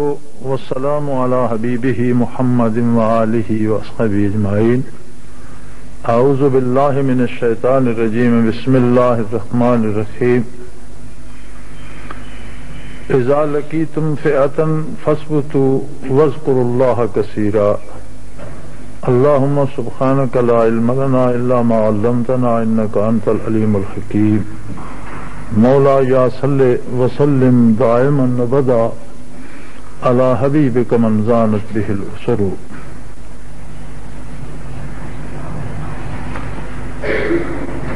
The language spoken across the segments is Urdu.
والسلام على حبيبه محمد وآله وأصحابه أجمعين. أعوذ بالله من الشيطان الرجيم. بسم الله الرحمن الرحيم. إذا لقيتم فئة فاثبتوا واذكروا الله كثيرا. اللهم سبحانك لا علم لنا إلا ما علمتنا إنك أنت العليم الحكيم. مولا یا صلی وسلم دائما ابدا علی حبیبک من زانت بہ الاسر.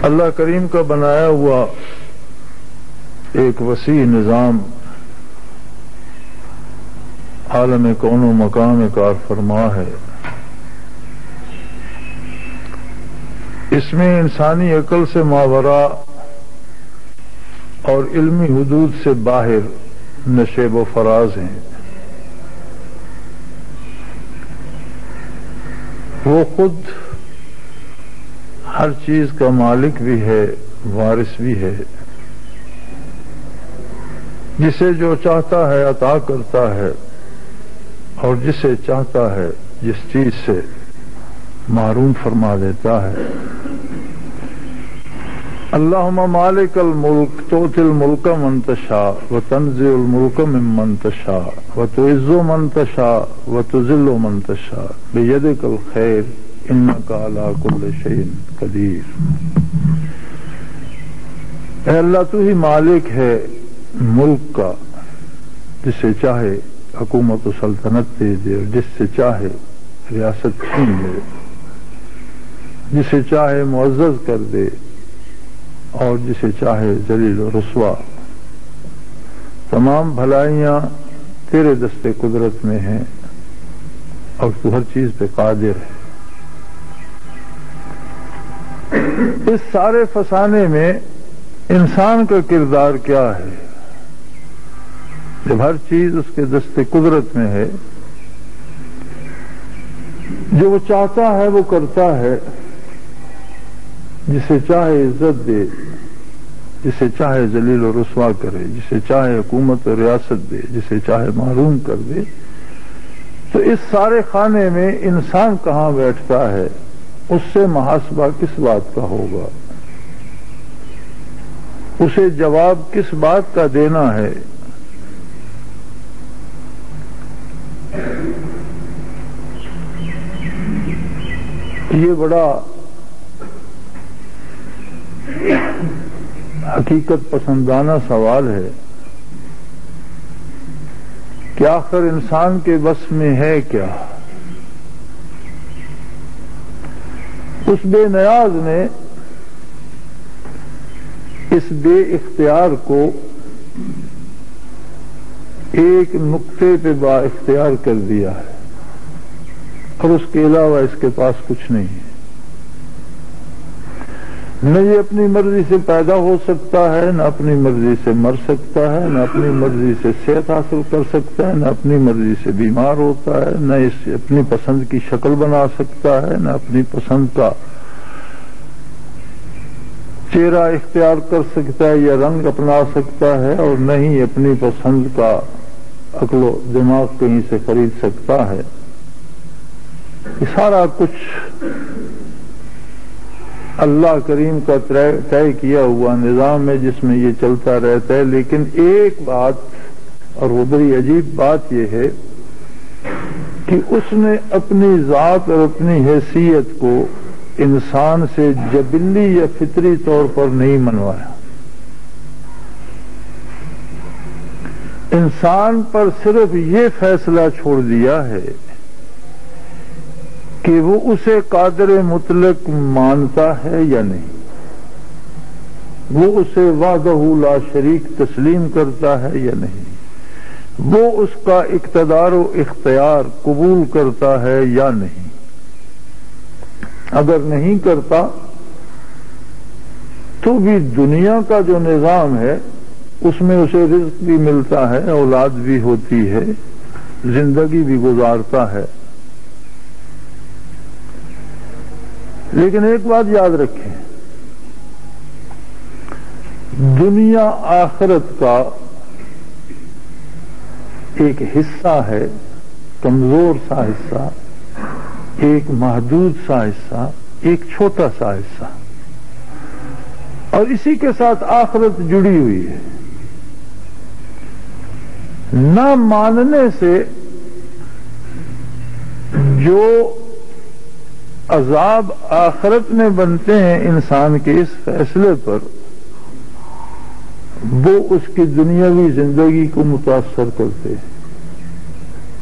اللہ کریم کا بنایا ہوا ایک وسیع نظام عالم کون و مقام کار فرما ہے. اس میں انسانی عقل سے ماورا اور علمی حدود سے باہر نشیب و فراز ہیں. وہ خود ہر چیز کا مالک بھی ہے، وارث بھی ہے. جسے جو چاہتا ہے عطا کرتا ہے اور جسے چاہتا ہے جس چیز سے محروم فرما دیتا ہے. اللہم مالک الملک تؤتی الملک من تشاء وتنزع الملک ممن تشاء وتعز من تشاء وتذل من تشاء بیدک الخیر انک علی کل شیء قدیر. اے اللہ تو ہی مالک ہے ملک کا، جسے چاہے حکومت و سلطنت دے دے اور جس سے چاہے ریاست چھین لے، جسے چاہے معزز کر دے اور جسے چاہے ذلیل و رسوا. تمام بھلائیاں تیرے دستے قدرت میں ہیں اور تو ہر چیز پہ قادر ہے. اس سارے فسانے میں انسان کا کردار کیا ہے؟ جب ہر چیز اس کے دستے قدرت میں ہے، جو وہ چاہتا ہے وہ کرتا ہے. جسے چاہے عزت دے، جسے چاہے ذلیل و رسوا کرے، جسے چاہے حکومت و ریاست دے، جسے چاہے محروم کر دے. تو اس سارے خانے میں انسان کہاں بیٹھتا ہے؟ اس سے محاسبہ کس بات کا ہوگا؟ اسے جواب کس بات کا دینا ہے؟ یہ بڑا حقیقت پسندانہ سوال ہے کہ آخر انسان کے بس میں ہے کیا؟ اس بے نیاز نے اس بے اختیار کو ایک نقطے پہ با اختیار کر دیا ہے اور اس کے علاوہ اس کے پاس کچھ نہیں ہے. نہ یہ اپنی مرضی سے پیدا ہو سکتا ہے، نہ اپنی مرضی سے مر سکتا ہے، نہ اپنی مرضی سے صحت حاصل کر سکتا ہے، نہ اپنی مرضی سے بیمار ہوتا ہے، نہ اس اپنی پسند کی شکل بنا سکتا ہے، نہ اپنی پسند کا چہرہ اختیار کر سکتا ہے یا رنگ اپنا سکتا ہے، اور نہ ہی اپنی پسند کا عقل و دماغ کہیں سے خرید سکتا ہے. یہ سارا کچھ اللہ کریم کا طے کیا ہوا نظام ہے جس میں یہ چلتا رہتا ہے. لیکن ایک بات، اور وہ بڑی عجیب بات یہ ہے کہ اس نے اپنی ذات اور اپنی حیثیت کو انسان سے جبلی یا فطری طور پر نہیں منوایا. انسان پر صرف یہ فیصلہ چھوڑ دیا ہے کہ وہ اسے قادر مطلق مانتا ہے یا نہیں، وہ اسے وحدہ لا شریک تسلیم کرتا ہے یا نہیں، وہ اس کا اقتدار و اختیار قبول کرتا ہے یا نہیں. اگر نہیں کرتا تو بھی دنیا کا جو نظام ہے اس میں اسے رزق بھی ملتا ہے، اولاد بھی ہوتی ہے، زندگی بھی گزارتا ہے. لیکن ایک بات یاد رکھیں، دنیا آخرت کا ایک حصہ ہے، کمزور سا حصہ، ایک محدود سا حصہ، ایک چھوٹا سا حصہ، اور اسی کے ساتھ آخرت جڑی ہوئی ہے۔ نہ ماننے سے جو عذاب آخرت میں بنتے ہیں انسان کے اس فیصلے پر، وہ اس کی دنیاوی زندگی کو متاثر کرتے ہیں،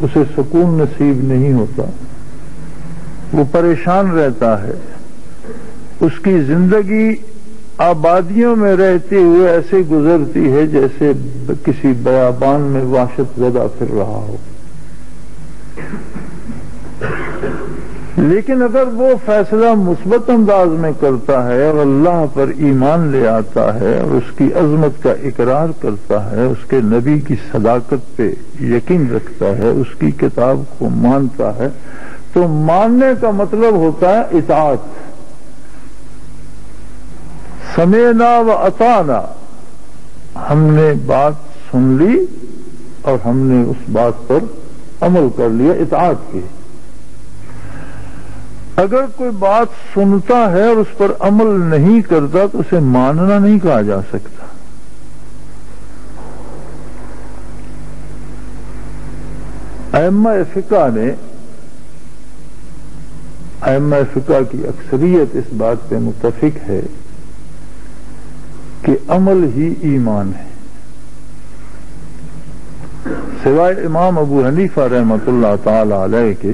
اسے سکون نصیب نہیں ہوتا، وہ پریشان رہتا ہے، اس کی زندگی آبادیوں میں رہتے ہوئے ایسے گزرتی ہے جیسے کسی بیابان میں وحشت زدہ پھر رہا ہو۔ لیکن اگر وہ فیصلہ مثبت انداز میں کرتا ہے اور اللہ پر ایمان لے آتا ہے اور اس کی عظمت کا اقرار کرتا ہے، اس کے نبی کی صداقت پہ یقین رکھتا ہے، اس کی کتاب کو مانتا ہے، تو ماننے کا مطلب ہوتا ہے اطاعت۔ سمعنا و اطعنا، ہم نے بات سن لی اور ہم نے اس بات پر عمل کر لیا، اطاعت کی۔ اگر کوئی بات سنتا ہے اور اس پر عمل نہیں کرتا تو اسے ماننا نہیں کہا جا سکتا۔ ائمہ فقہ کی اکثریت اس بات پہ متفق ہے کہ عمل ہی ایمان ہے، سوائے امام ابو حنیفہ رحمۃ اللہ تعالی علیہ کے،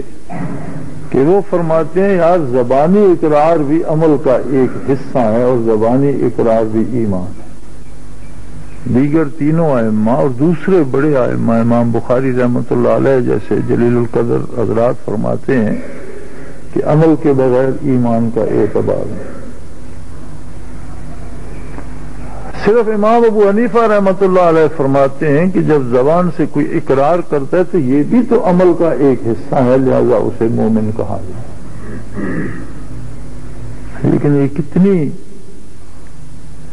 کہ وہ فرماتے ہیں یار زبانی اقرار بھی عمل کا ایک حصہ ہے اور زبانی اقرار بھی ایمان ہے۔ دیگر تینوں ائمہ اور دوسرے بڑے ائمہ، امام بخاری رحمۃ اللہ علیہ جیسے جلیل القدر حضرات فرماتے ہیں کہ عمل کے بغیر ایمان کا اعتبار نہیں۔ صرف امام ابو حنیفہ رحمۃ اللہ علیہ فرماتے ہیں کہ جب زبان سے کوئی اقرار کرتا ہے تو یہ بھی تو عمل کا ایک حصہ ہے، لہذا اسے مومن کہا جائے۔ لیکن یہ کتنی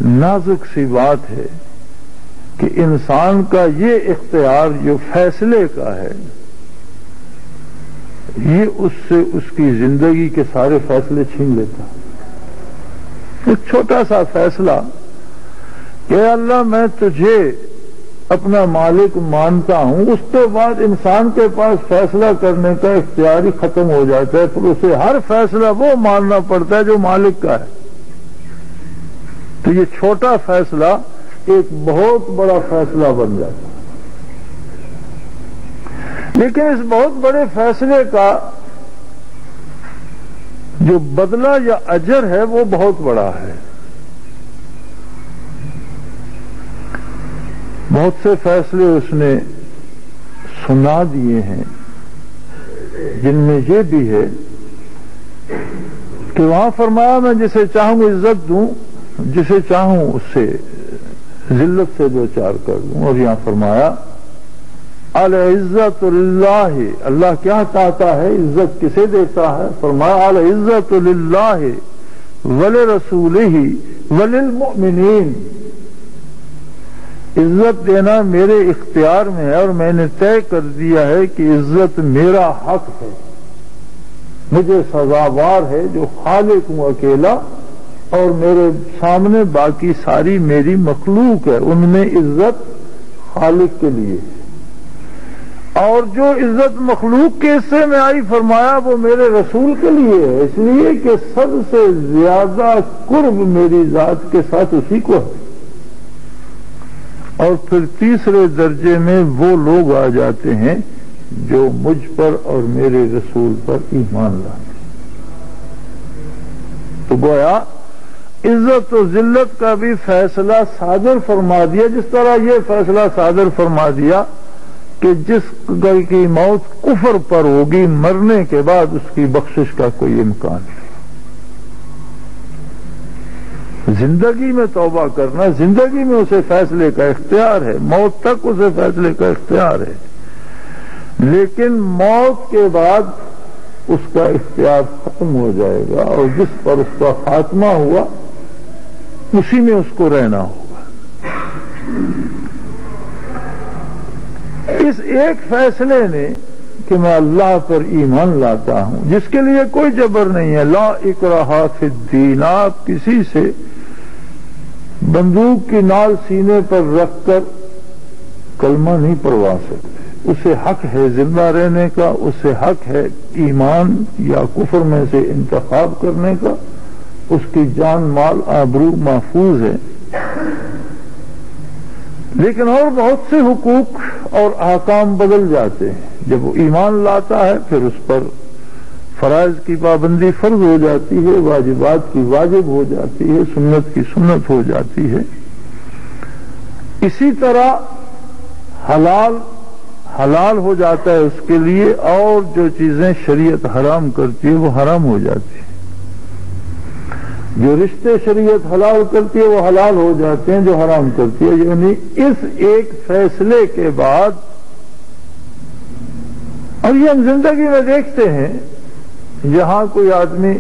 نازک سی بات ہے کہ انسان کا یہ اختیار جو فیصلے کا ہے، یہ اس سے اس کی زندگی کے سارے فیصلے چھین لیتا۔ ایک چھوٹا سا فیصلہ کہ اللہ میں تجھے اپنا مالک مانتا ہوں، اس کے بعد انسان کے پاس فیصلہ کرنے کا اختیار ہی ختم ہو جاتا ہے، پھر اسے ہر فیصلہ وہ ماننا پڑتا ہے جو مالک کا ہے۔ تو یہ چھوٹا فیصلہ ایک بہت بڑا فیصلہ بن جاتا ہے۔ لیکن اس بہت بڑے فیصلے کا جو بدلہ یا اجر ہے وہ بہت بڑا ہے۔ بہت سے فیصلے اس نے سنا دیے ہیں جن میں یہ بھی ہے کہ وہاں فرمایا میں جسے چاہوں عزت دوں، جسے چاہوں اس سے ذلت سے دو چار کر دوں، اور یہاں فرمایا العزت للہ، اللہ کیا چاہتا ہے، عزت کسے دیتا ہے؟ فرمایا العزت للہ ولرسولہ وللمؤمنین، عزت دینا میرے اختیار میں ہے اور میں نے طے کر دیا ہے کہ عزت میرا حق ہے، مجھے سزاوار ہے جو خالق ہوں اکیلا، اور میرے سامنے باقی ساری میری مخلوق ہے، ان میں عزت خالق کے لیے ہے، اور جو عزت مخلوق کے حصے میں آئی فرمایا وہ میرے رسول کے لیے ہے، اس لیے کہ سب سے زیادہ قرب میری ذات کے ساتھ اسی کو ہے۔ اور پھر تیسرے درجے میں وہ لوگ آ جاتے ہیں جو مجھ پر اور میرے رسول پر ایمان لاتے ہیں۔ تو گویا عزت و ذلت کا بھی فیصلہ صادر فرما دیا، جس طرح یہ فیصلہ صادر فرما دیا کہ جس کی موت کفر پر ہوگی، مرنے کے بعد اس کی بخشش کا کوئی امکان نہیں۔ زندگی میں توبہ کرنا، زندگی میں اسے فیصلے کا اختیار ہے، موت تک اسے فیصلے کا اختیار ہے، لیکن موت کے بعد اس کا اختیار ختم ہو جائے گا، اور جس پر اس کا خاتمہ ہوا اسی میں اس کو رہنا ہوگا۔ اس ایک فیصلے نے کہ میں اللہ پر ایمان لاتا ہوں، جس کے لیے کوئی جبر نہیں ہے، لا اکراہ فی الدین، آپ کسی سے بندوق کی نال سینے پر رکھ کر کلمہ نہیں پڑھوا سکتے، اسے حق ہے زندہ رہنے کا، اسے حق ہے ایمان یا کفر میں سے انتخاب کرنے کا، اس کی جان مال آبرو محفوظ ہے۔ لیکن اور بہت سے حقوق اور احکام بدل جاتے ہیں، جب وہ ایمان لاتا ہے پھر اس پر فرائض کی پابندی فرض ہو جاتی ہے، واجبات کی واجب ہو جاتی ہے، سنت کی سنت ہو جاتی ہے۔ اسی طرح حلال ہو جاتا ہے اس کے لیے، اور جو چیزیں شریعت حرام کرتی ہے وہ حرام ہو جاتی ہیں، جو رشتے شریعت حلال کرتی ہے وہ حلال ہو جاتے ہیں جو حرام کرتی ہے۔ یعنی اس ایک فیصلے کے بعد، اور یہ ہم زندگی میں دیکھتے ہیں، جہاں کوئی آدمی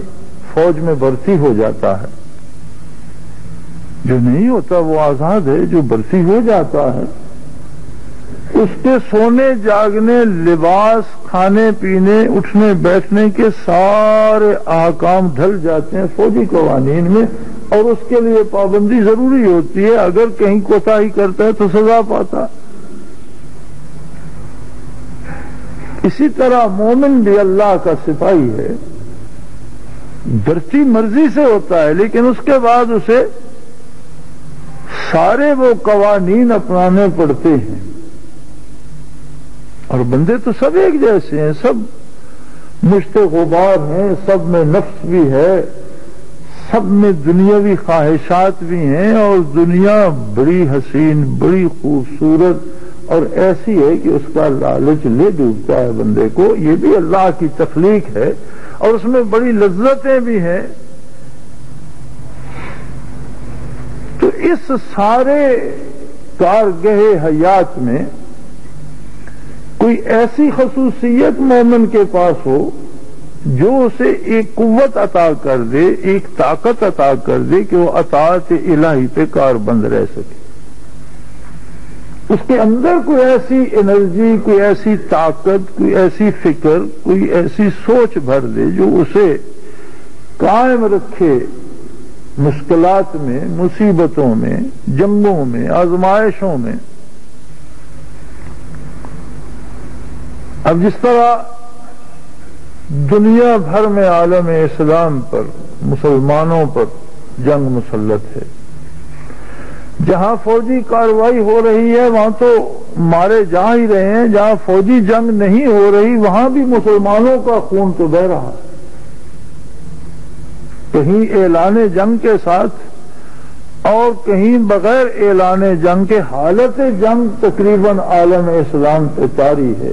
فوج میں بھرتی ہو جاتا ہے، جو نہیں ہوتا وہ آزاد ہے، جو بھرتی ہو جاتا ہے اس کے سونے جاگنے، لباس، کھانے پینے، اٹھنے بیٹھنے کے سارے احکام ڈھل جاتے ہیں فوجی قوانین میں، اور اس کے لیے پابندی ضروری ہوتی ہے، اگر کہیں کوتاہی کرتا ہے تو سزا پاتا۔ اسی طرح مومن بھی اللہ کا سپاہی ہے، بھرتی مرضی سے ہوتا ہے، لیکن اس کے بعد اسے سارے وہ قوانین اپنانے پڑتے ہیں۔ اور بندے تو سب ایک جیسے ہیں، سب مشت غبار ہیں، سب میں نفس بھی ہے، سب میں دنیاوی خواہشات بھی ہیں، اور دنیا بڑی حسین، بڑی خوبصورت اور ایسی ہے کہ اس کا لالچ لے ڈوبتا ہے بندے کو۔ یہ بھی اللہ کی تخلیق ہے اور اس میں بڑی لذتیں بھی ہیں۔ تو اس سارے کارگہ حیات میں کوئی ایسی خصوصیت مومن کے پاس ہو جو اسے ایک قوت عطا کر دے، ایک طاقت عطا کر دے کہ وہ اطاعت الہی پہ کاربند رہ سکے۔ اس کے اندر کوئی ایسی انرجی، کوئی ایسی طاقت، کوئی ایسی فکر، کوئی ایسی سوچ بھر دے جو اسے قائم رکھے مشکلات میں، مصیبتوں میں، جنگوں میں، آزمائشوں میں۔ اب جس طرح دنیا بھر میں عالم اسلام پر، مسلمانوں پر جنگ مسلط ہے، جہاں فوجی کارروائی ہو رہی ہے وہاں تو مارے جا ہی رہے ہیں، جہاں فوجی جنگ نہیں ہو رہی وہاں بھی مسلمانوں کا خون تو بہہ رہا ہے۔ کہیں اعلان جنگ کے ساتھ اور کہیں بغیر اعلان جنگ کے حالت جنگ تقریباً عالم اسلام پہ طاری ہے۔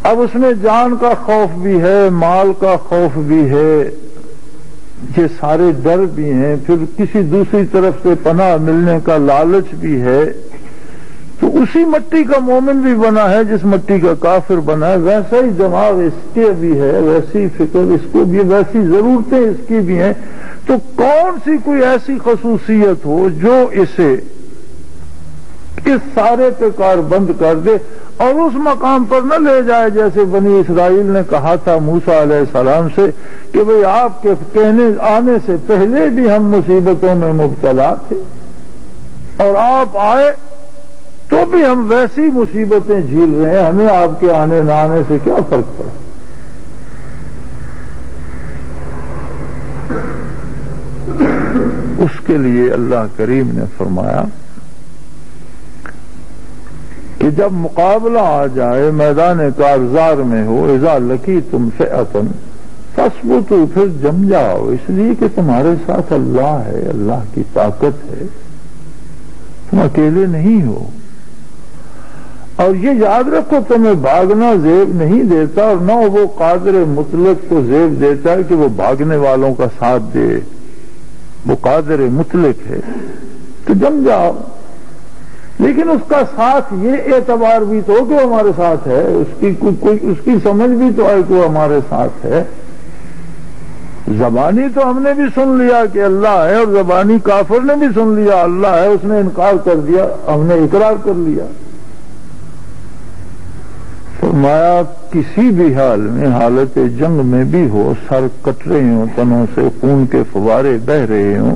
اب اس میں جان کا خوف بھی ہے، مال کا خوف بھی ہے، یہ سارے ڈر بھی ہیں، پھر کسی دوسری طرف سے پناہ ملنے کا لالچ بھی ہے۔ تو اسی مٹی کا مومن بھی بنا ہے جس مٹی کا کافر بنا ہے، ویسا ہی دماغ اس کے بھی ہے، ویسی فکر اس کو بھی، ویسی ضرورتیں اس کی بھی ہیں۔ تو کون سی کوئی ایسی خصوصیت ہو جو اسے اس سارے پہ کاربند کر دے اور اس مقام پر نہ لے جائے جیسے بنی اسرائیل نے کہا تھا موسیٰ علیہ السلام سے کہ بھئی آپ کے کہنے آنے سے پہلے بھی ہم مصیبتوں میں مبتلا تھے، اور آپ آئے تو بھی ہم ویسی مصیبتیں جھیل رہے ہیں، ہمیں آپ کے آنے نہ آنے سے کیا فرق پڑا۔ اس کے لیے اللہ کریم نے فرمایا کہ جب مقابلہ آ جائے، میدان کارزار میں ہو، اذا لقیتم فئۃ فاثبتوا، پھر جم جاؤ، اس لیے کہ تمہارے ساتھ اللہ ہے، اللہ کی طاقت ہے، تم اکیلے نہیں ہو۔ اور یہ یاد رکھو تمہیں بھاگنا زیب نہیں دیتا، اور نہ وہ قادر مطلق کو زیب دیتا ہے کہ وہ بھاگنے والوں کا ساتھ دے، وہ قادر مطلق ہے۔ تو جم جاؤ، لیکن اس کا ساتھ یہ اعتبار بھی تو کہ ہمارے ساتھ ہے، اس کی سمجھ بھی تو ہے کہ وہ ہمارے ساتھ ہے۔ زبانی تو ہم نے بھی سن لیا کہ اللہ ہے، اور زبانی کافر نے بھی سن لیا اللہ ہے، اس نے انکار کر دیا، ہم نے اقرار کر لیا۔ فرمایا کسی بھی حال میں، حالت جنگ میں بھی ہو، سر کٹ رہے ہوں، تنوں سے خون کے فوارے بہ رہے ہوں،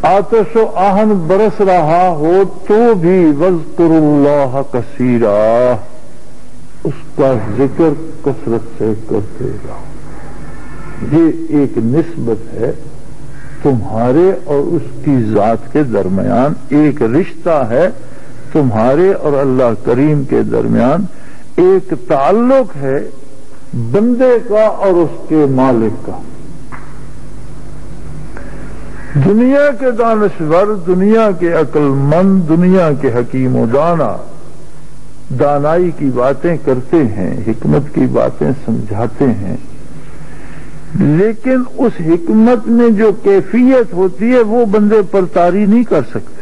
آتش و آہن برس رہا ہو تو بھی وَاذْكُرُوا اللَّهَ كَثِيرًا، اس کا ذکر کثرت سے کرتے رہو۔ یہ ایک نسبت ہے تمہارے اور اس کی ذات کے درمیان، ایک رشتہ ہے تمہارے اور اللہ کریم کے درمیان، ایک تعلق ہے بندے کا اور اس کے مالک کا۔ دنیا کے دانشور، دنیا کے عقل مند، دنیا کے حکیم و دانا دانائی کی باتیں کرتے ہیں، حکمت کی باتیں سمجھاتے ہیں، لیکن اس حکمت میں جو کیفیت ہوتی ہے وہ بندے پر طاری نہیں کر سکتے۔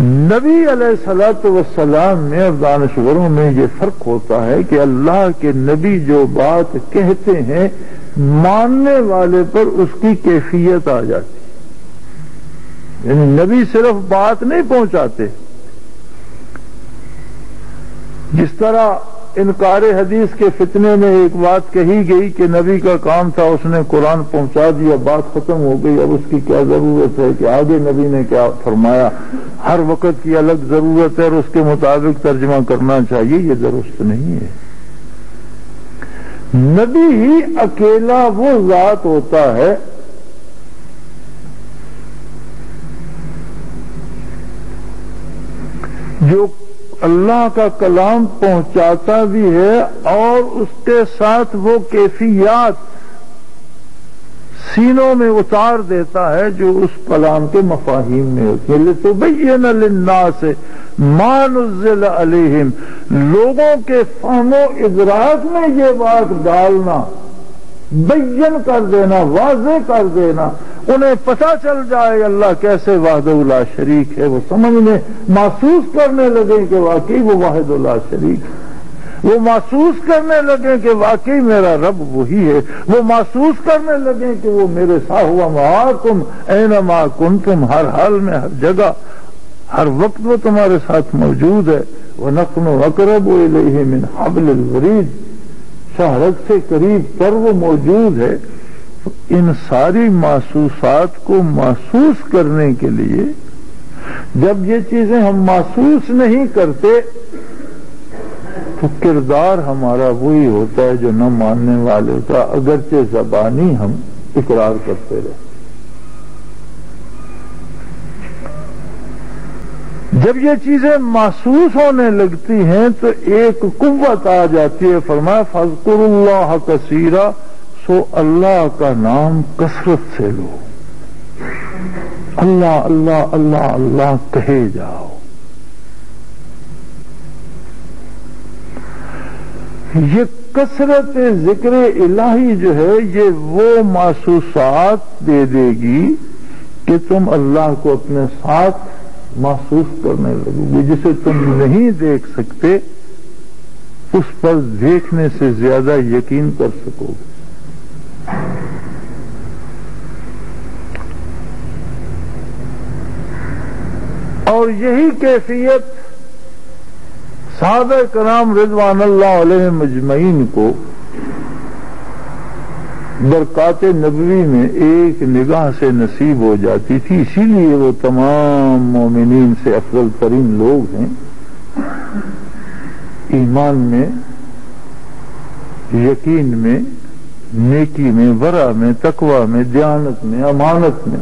نبی علیہ الصلوۃ والسلام میں اور دانشوروں میں یہ فرق ہوتا ہے کہ اللہ کے نبی جو بات کہتے ہیں ماننے والے پر اس کی کیفیت آ جاتی، یعنی نبی صرف بات نہیں پہنچاتے۔ جس طرح انکار حدیث کے فتنے میں ایک بات کہی گئی کہ نبی کا کام تھا، اس نے قرآن پہنچا دیا، بات ختم ہو گئی، اب اس کی کیا ضرورت ہے کہ آگے نبی نے کیا فرمایا؟ ہر وقت کی الگ ضرورت ہے اور اس کے مطابق ترجمہ کرنا چاہیے، یہ درست نہیں ہے۔ نبی ہی اکیلا وہ ذات ہوتا ہے جو اللہ کا کلام پہنچاتا بھی ہے اور اس کے ساتھ وہ کیفیات سینوں میں اتار دیتا ہے جو اس کلام کے مفاہیم میں ہوتی ہیں۔ لِتُبَيِّنَ لِلنَّاسِ مَا نُزِّلَ عَلَيْهِمْ، لوگوں کے فہم و ادراک میں یہ بات ڈالنا، بیان کر دینا، واضح کر دینا، انہیں پتہ چل جائے اللہ کیسے وحدہ لا شریک ہے، وہ سمجھنے محسوس کرنے لگے کہ واقعی وہ واحد لا شریک ہے، وہ محسوس کرنے لگے کہ واقعی میرا رب وہی ہے، وہ محسوس کرنے لگے کہ وہ میرے ساتھ ہوا معاکم اینما کنتم، ہر حال میں، ہر جگہ، ہر وقت وہ تمہارے ساتھ موجود ہے۔ وَنَحْنُ أَقْرَبُ إِلَيْهِ مِنْ حَبْلِ الْوَرِيدِ، شہرت سے قریب تر وہ موجود ہے۔ ان ساری محسوسات کو محسوس کرنے کے لیے جب یہ چیزیں ہم محسوس نہیں کرتے تو کردار ہمارا وہی ہوتا ہے جو نہ ماننے والے کا، اگرچہ زبانی ہم اقرار کرتے رہے۔ جب یہ چیزیں محسوس ہونے لگتی ہیں تو ایک قوت آ جاتی ہے۔ فرمایا فَاذْكُرُوا اللَّهَ كَثِيرًا، سو اللہ کا نام کثرت سے لو، اللہ اللہ اللہ اللہ کہے جاؤ۔ یہ کثرت ذکر الہی جو ہے یہ وہ محسوسات دے دے گی کہ تم اللہ کو اپنے ساتھ محسوس کرنے لگو گے، جسے تم نہیں دیکھ سکتے اس پر دیکھنے سے زیادہ یقین کر سکو گے۔ اور یہی کیفیت صحابہ کرام رضوان اللہ علیہم اجمعین کو برکات نبوی میں ایک نگاہ سے نصیب ہو جاتی تھی، اسی لیے وہ تمام مومنین سے افضل ترین لوگ ہیں، ایمان میں، یقین میں، نیکی میں، ورع میں، تقوی میں، دیانت میں، امانت میں۔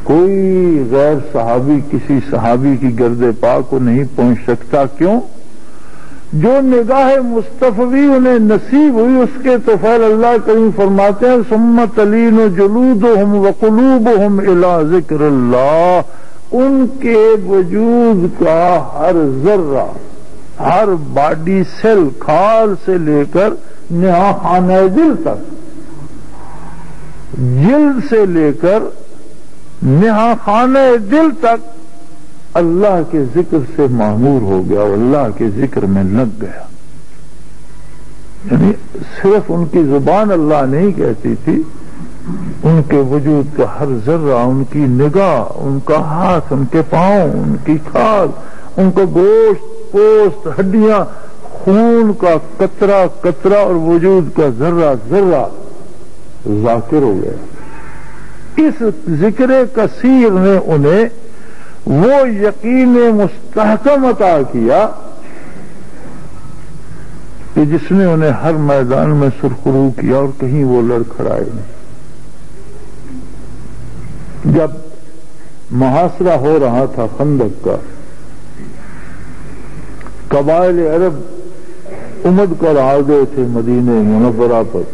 کوئی غیر صحابی کسی صحابی کی گرد پا کو نہیں پہنچ سکتا۔ کیوں؟ جو نگاہ مصطفی انہیں نصیب ہوئی اس کے تو فعل اللہ کریم فرماتے ہیں ثم تلین جلودہم وقلوبہم الی ذکر اللہ، ان کے وجود کا ہر ذرہ، ہر باڈی سیل، کھال سے لے کر نہا خانہ دل تک، جلد سے لے کر نہا خانہ دل تک اللہ کے ذکر سے معمور ہو گیا اور اللہ کے ذکر میں لگ گیا۔ یعنی صرف ان کی زبان اللہ نہیں کہتی تھی، ان کے وجود کا ہر ذرہ، ان کی نگاہ، ان کا ہاتھ، ان کے پاؤں، ان کی کھال، ان کا گوشت، پوست، ہڈیاں، خون کا قطرہ قطرہ اور وجود کا ذرہ ذرہ ذاکر ہو گیا۔ اس ذکر کثیر نے انہیں وہ یقین مستحکم عطا کیا کہ جس نے انہیں ہر میدان میں سرخرو کیا اور کہیں وہ لڑکھڑائے نہیں۔ جب محاصرہ ہو رہا تھا خندق کا، قبائل عرب امد کر آ گئے تھے مدینہ منورہ پر،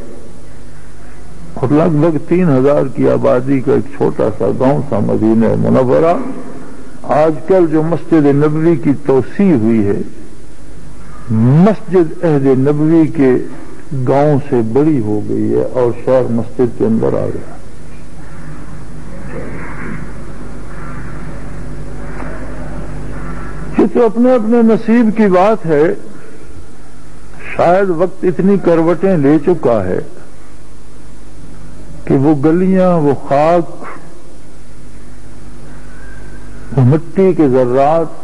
اور لگ بھگ 3000 کی آبادی کا ایک چھوٹا سا گاؤں تھا مدینہ منورہ۔ آج کل جو مسجد نبوی کی توسیع ہوئی ہے، مسجد عہد نبوی کے گاؤں سے بڑی ہو گئی ہے اور شہر مسجد کے اندر آ گیا۔ یہ تو اپنے اپنے نصیب کی بات ہے۔ شاید وقت اتنی کروٹیں لے چکا ہے کہ وہ گلیاں، وہ خاک، وہ مٹی کے ذرات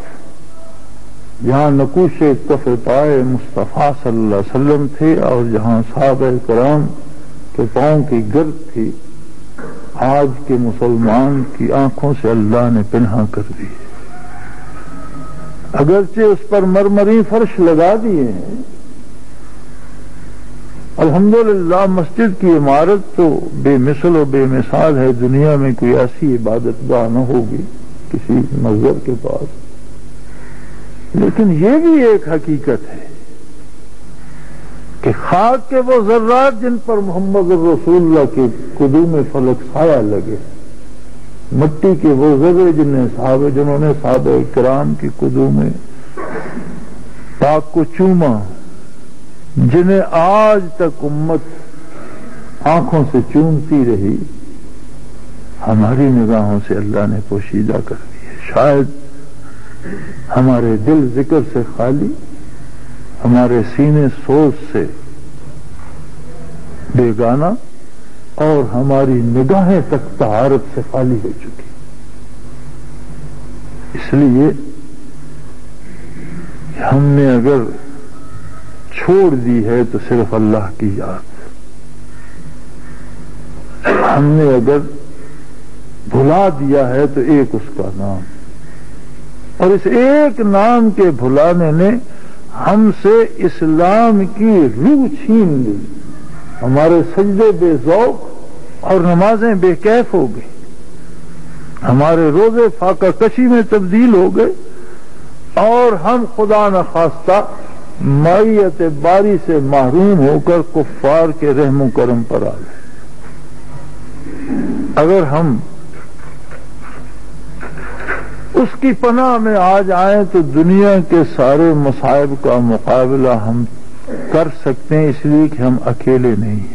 جہاں نقوش کف پائے مصطفیٰ صلی اللہ علیہ وسلم تھے اور جہاں صحابہ کرام کے پاؤں کی گرد تھی، آج کے مسلمان کی آنکھوں سے اللہ نے پنہا کر دی ہے۔ اگرچہ اس پر مرمری فرش لگا دیے ہیں، الحمدللہ مسجد کی عمارت تو بے مثل و بے مثال ہے، دنیا میں کوئی ایسی عبادت گاہ نہ ہوگی کسی مذہب کے پاس، لیکن یہ بھی ایک حقیقت ہے کہ خاک کے وہ ذرات جن پر محمد الرسول اللہ کے قدوم فلک سایہ لگے، مٹی کے وہ ذرے جنہوں نے صحابہ کرام کی قدوم پاک کو چوما، جنہیں آج تک امت آنکھوں سے چومتی رہی، ہماری نگاہوں سے اللہ نے پوشیدہ کر دی ہے۔ شاید ہمارے دل ذکر سے خالی، ہمارے سینے سوچ سے بیگانہ، اور ہماری نگاہیں تک طہارت سے خالی ہو چکی۔ اس لیے ہم نے اگر چھوڑ دی ہے تو صرف اللہ کی یاد، ہم نے اگر بھلا دیا ہے تو ایک اس کا نام، اور اس ایک نام کے بھلانے نے ہم سے اسلام کی روح چھین لی۔ ہمارے سجدے بے ذوق اور نمازیں بے کیف ہو گئی، ہمارے روزے فاقہ کشی میں تبدیل ہو گئے، اور ہم خدا نخواستہ معیت باری سے محروم ہو کر کفار کے رحم و کرم پر آ گئے۔ اگر ہم اس کی پناہ میں آ جائیں تو دنیا کے سارے مصائب کا مقابلہ ہم کر سکتے ہیں، اس لیے کہ ہم اکیلے نہیں ہیں۔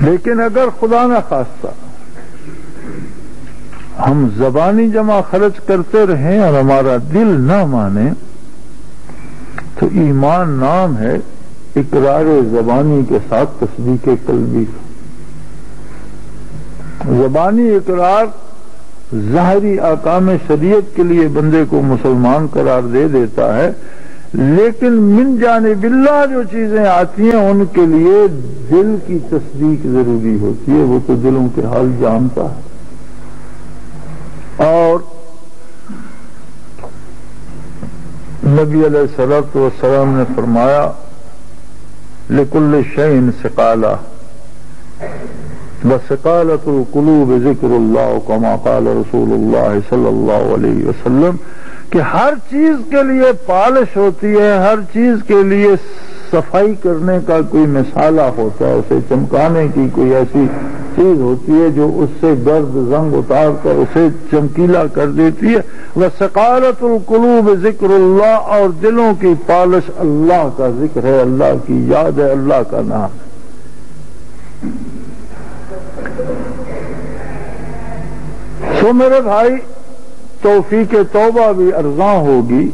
لیکن اگر خدا نہ خواستہ ہم زبانی جمع خرچ کرتے رہیں اور ہمارا دل نہ مانے، تو ایمان نام ہے اقرار زبانی کے ساتھ تصدیق قلبی کا۔ زبانی اقرار ظاہری احکام شریعت کے لیے بندے کو مسلمان قرار دے دیتا ہے، لیکن من جانب اللہ جو چیزیں آتی ہیں ان کے لیے دل کی تصدیق ضروری ہوتی ہے، وہ تو دلوں کے حال جانتا ہے۔ اور نبی علیہ الصلوۃ والسلام نے فرمایا لکل شیء ثقالہ وثقالۃ القلوب ذکر اللہ، کما قال رسول اللہ صلی اللہ علیہ وسلم، کہ ہر چیز کے لیے پالش ہوتی ہے، ہر چیز کے لیے صفائی کرنے کا کوئی مثالہ ہوتا ہے، اسے چمکانے کی کوئی ایسی چیز ہوتی ہے جو اس سے گرد زنگ اتار کر اسے چمکیلا کر دیتی ہے۔ وثقالۃ القلوب ذکر اللہ، اور دلوں کی پالش اللہ کا ذکر ہے، اللہ کی یاد ہے، اللہ کا نام ہے۔ تو میرے بھائی توفیق توبہ بھی ارزاں ہوگی،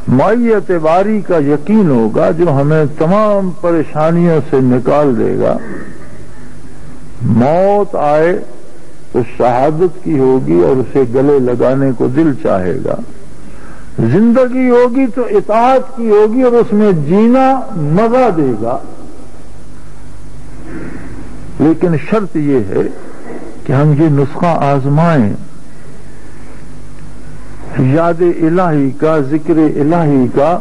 معیت باری کا یقین ہوگا جو ہمیں تمام پریشانیوں سے نکال دے گا۔ موت آئے تو شہادت کی ہوگی اور اسے گلے لگانے کو دل چاہے گا، زندگی ہوگی تو اطاعت کی ہوگی اور اس میں جینا مزہ دے گا۔ لیکن شرط یہ ہے کہ ہم یہ نسخہ آزمائیں، یاد الہی کا، ذکر الہی کا،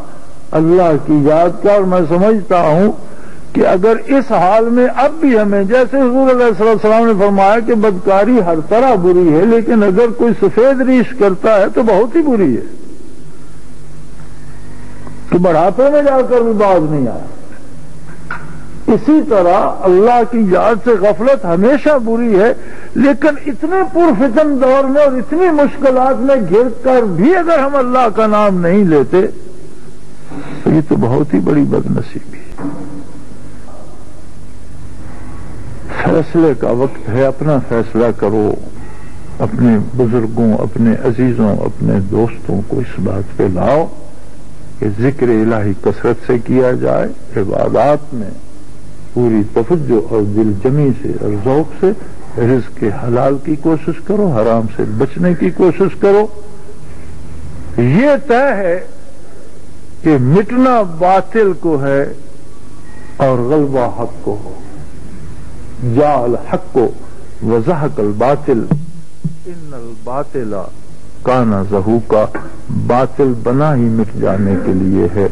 اللہ کی یاد کا۔ اور میں سمجھتا ہوں کہ اگر اس حال میں اب بھی ہمیں، جیسے حضور علیہ السلام نے فرمایا کہ بدکاری ہر طرح بری ہے، لیکن اگر کوئی سفید ریش کرتا ہے تو بہت ہی بری ہے، کہ بڑھاپے میں جا کر بھی باز نہیں آیا۔ اسی طرح اللہ کی یاد سے غفلت ہمیشہ بری ہے، لیکن اتنے پرفتن دور میں اور اتنی مشکلات میں گر کر بھی اگر ہم اللہ کا نام نہیں لیتے تو یہ تو بہت ہی بڑی بدنصیبی ہے۔ فیصلے کا وقت ہے، اپنا فیصلہ کرو، اپنے بزرگوں، اپنے عزیزوں، اپنے دوستوں کو اس بات پہ لاؤ کہ ذکر الہی کثرت سے کیا جائے، عبادات میں پوری توجہ اور دل جمی سے اور ذوق سے، رزق حلال کی کوشش کرو، حرام سے بچنے کی کوشش کرو۔ یہ طے ہے کہ مٹنا باطل کو ہے اور غلبہ حق کو ہو۔ جاء الحق وزهق الباطل ان الباطل کان زہوقا، باطل بنا ہی مٹ جانے کے لیے ہے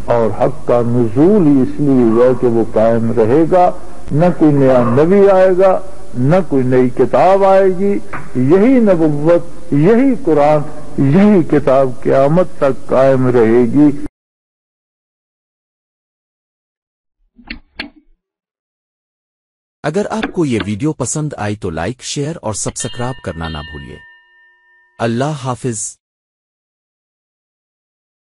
اور حق کا نزول ہی اس لیے ہوا کہ وہ قائم رہے گا۔ نہ کوئی نیا نبی آئے گا، نہ کوئی نئی کتاب آئے گی، یہی نبوت، یہی قرآن، یہی کتاب قیامت تک قائم رہے گی۔ اگر آپ کو یہ ویڈیو پسند آئی تو لائک، شیئر اور سبسکرائب کرنا نہ بھولیے۔ اللہ حافظ۔